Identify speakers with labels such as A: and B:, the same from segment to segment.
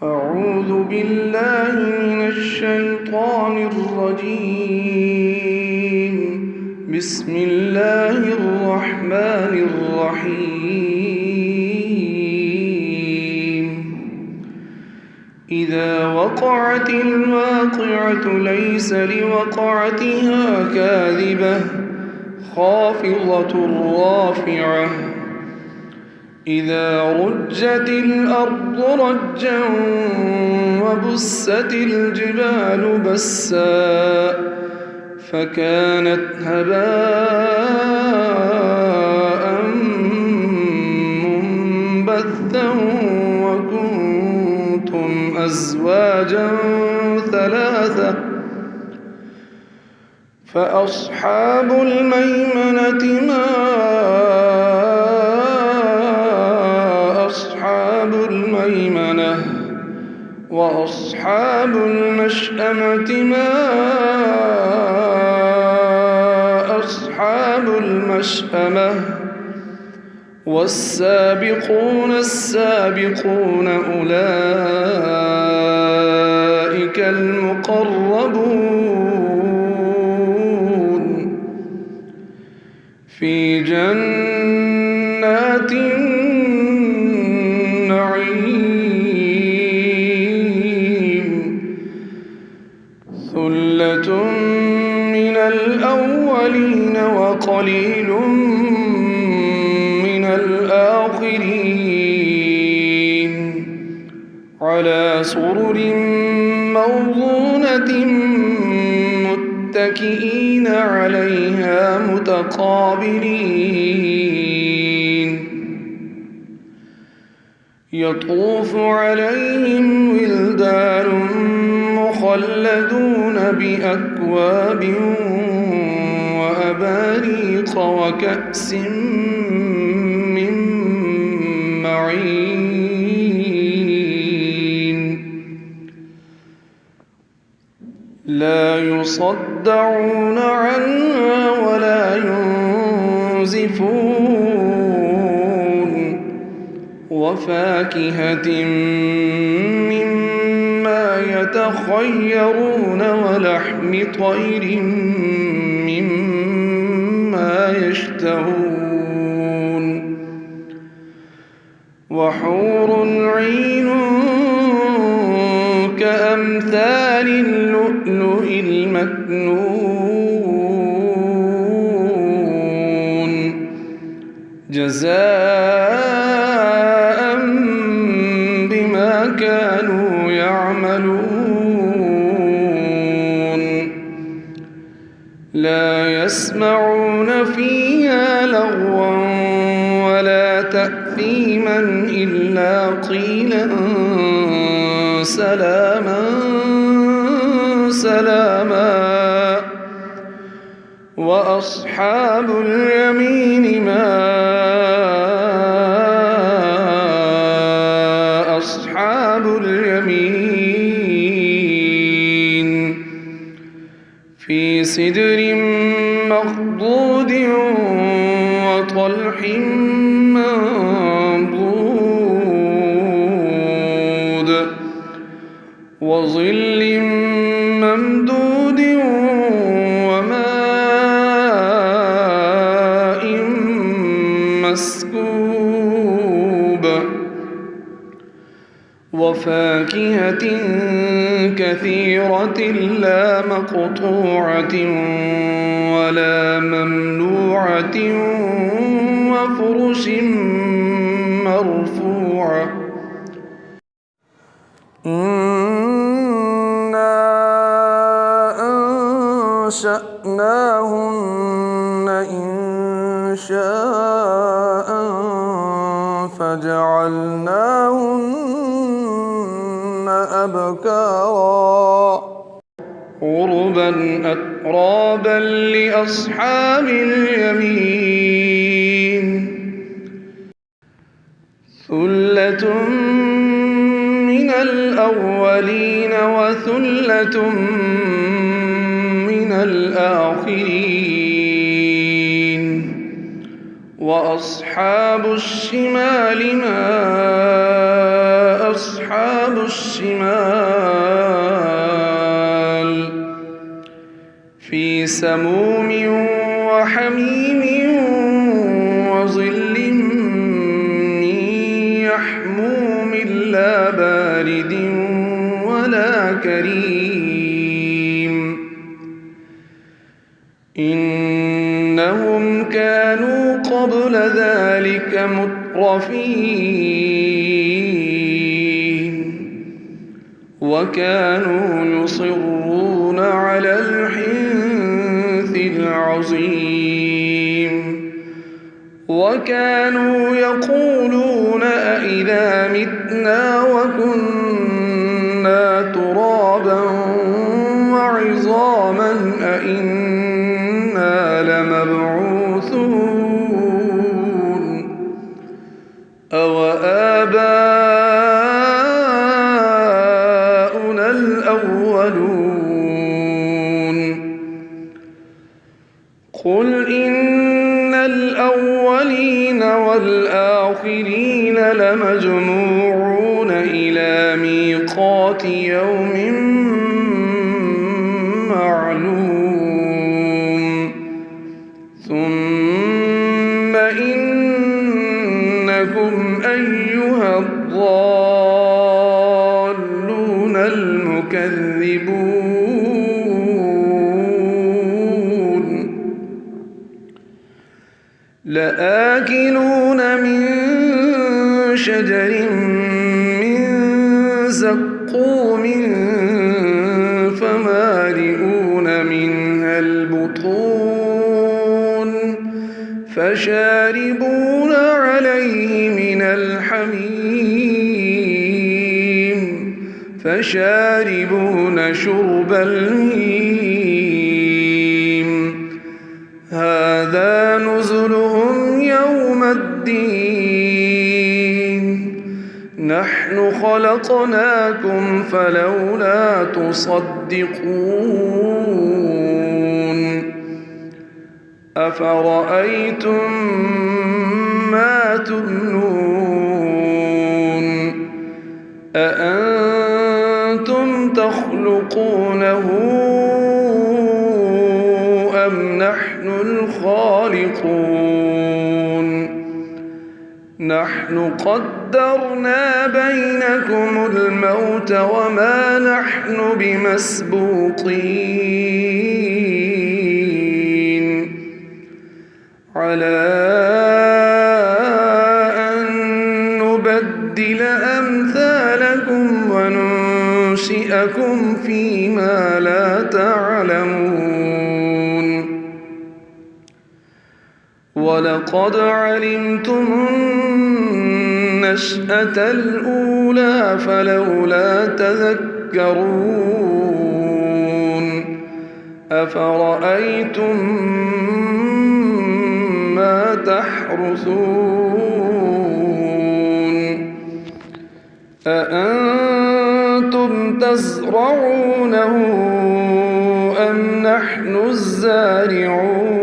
A: أعوذ بالله من الشيطان الرجيم. بسم الله الرحمن الرحيم. إذا وقعت الواقعة ليس لوقعتها كاذبة خافضة رافعة إذا رجت الأرض رجا وبست الجبال بسا فكانت هباء منبثا وكنتم أزواجا ثلاثة فأصحاب الميمنة ما أصحاب الميمنة وأصحاب المشأمة ما أصحاب المشأمة والسابقون السابقون أولئك المقربون في جنات ثلة من الأولين وقليل من الآخرين على سرر موضونة متكئين عليها متقابلين يطوف عليهم ولدان مخلدون بأكواب وأباريق وكأس من معين لا يصدعون عنها ولا ينزفون وفاكهة مما يتخيرون ولحم طير مما يشتهون وحور عين كأمثال اللؤلؤ المكنون جزاء بما كانوا يعملون لا يسمعون فيها لغوا ولا تأثيما إلا قيلا سلاما سلاما وأصحاب اليمين ما أصحاب اليمين في سدر مخضود وطلح منضود وظل ممدود وماء مسكوب وفاكهة كثيرة لا مقطوعة ولا ممنوعة وفرش مرفوعة إنا أنشأناهن إنشاء فجعلناهن أبكارا عربا أترابا لأصحاب اليمين ثلة من الأولين وثلة من الآخرين وأصحاب الشمال ما أصحاب الشمال في سموم وحميم وظل من يحموم لا بارد ولا كريم إنهم كانوا قبل ذلك مترفين وكانوا يصرون على الحنث العظيم وكانوا يقولون أئذا متنا وكنا ترابا وعظاما أئنا لمبعوثون أوآباؤنا الأولون قل إن الأولين والآخرين لمجموعون إلى ميقات يوم معلوم ثم إنكم أيها الضالون المكذبون لآكلون من شجر من زقوم فمالئون منها البطون فشاربون عليه من الحميم فشاربون شرب الهيم هذا نزلهم يوم الدين نحن خلقناكم فلولا تصدقون أفرأيتم ما تمنون أأنتم تخلقونه أم نحن الخالقون نحن قدرنا بينكم الموت وما نحن بمسبوقين على أن نبدل أمثالكم وننشئكم فيما لا تعلمون ولقد علمتم النشأة الأولى فلولا تذكرون أفرأيتم ما تحرثون أأنتم تزرعونه أم نحن الزارعون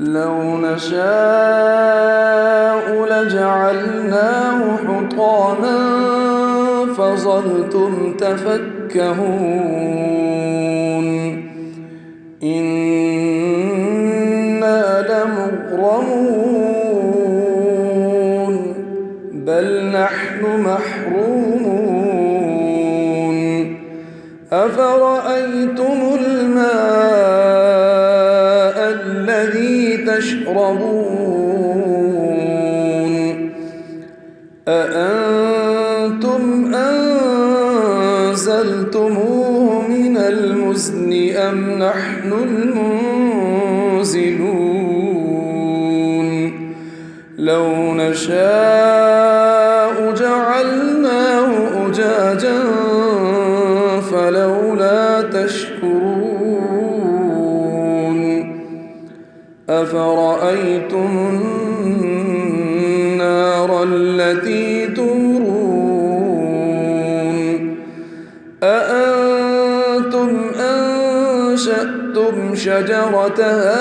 A: لو نشاء لجعلناه حطاما فظلتم تفكهون إنا لمغرمون بل نحن محرومون أفرأيتم الماء الذي تشربون أأنتم أنزلتموه من المزن أم نحن المنزلون لو نشاء جعلناه أجاجا فلولا تشكرون أفرأيتم النار التي تورون أأنتم أنشأتم أنتم شجرتها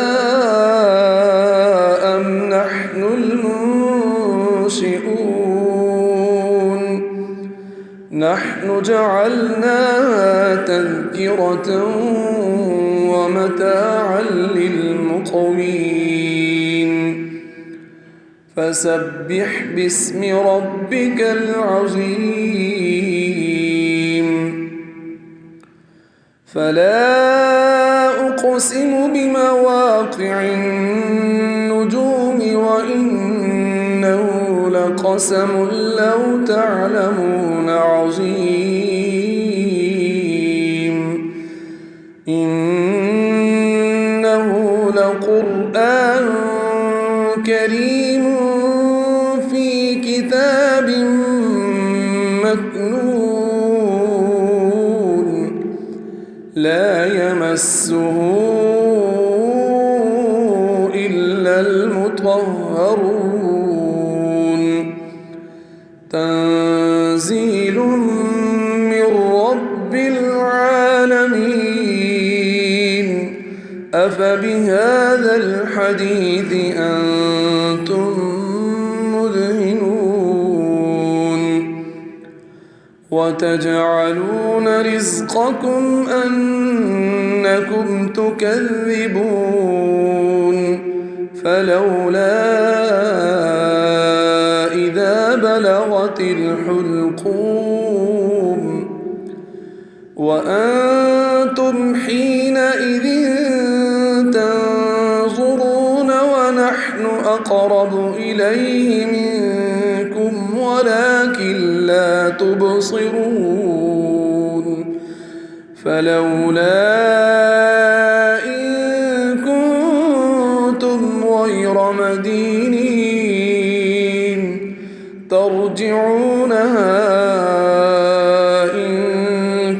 A: أم نحن المنشئون نحن جعلناها تذكرة ومتاعا للمقوين فسبح باسم ربك العظيم فلا أقسم بمواقع النجوم وإنه لقسم لو تعلمون عظيم إنه لقرآن كريم في كتاب مكنون لا يمسه إلا المطهرون تنزيل من رب العالمين أفبهذا الحديث أنتم مدهنون وتجعلون رزقكم أنكم تكذبون فلولا إذا بلغت الحلقوم وأنتم حينئذ تنظرون ونحن أقرب إليه منكم ولكن لا تبصرون فلولا إن كنتم غير مدينين ترجعونها إن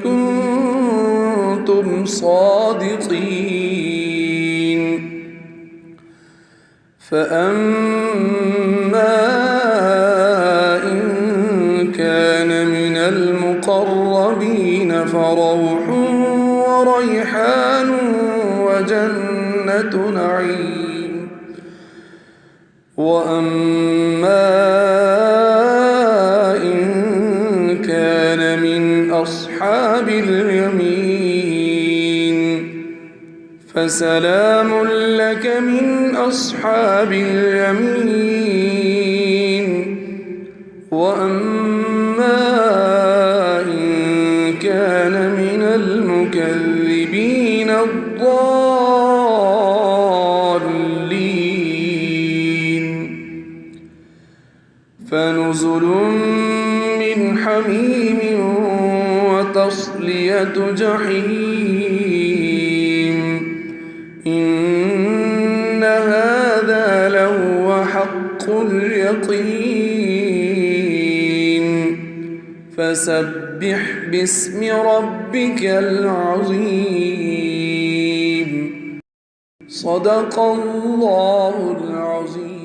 A: كنتم صادقين فأما إن كان من المقربين فروح وريحان وجنة نعيم وأما إن كان من أصحاب اليمين فسلام لك من أصحاب اليمين وأما إن كان من المكذبين الضالين فنزل من حميم وتصلية جحيم إن هذا لهو حق اليقين فسبح باسم ربك العظيم صدق الله العظيم.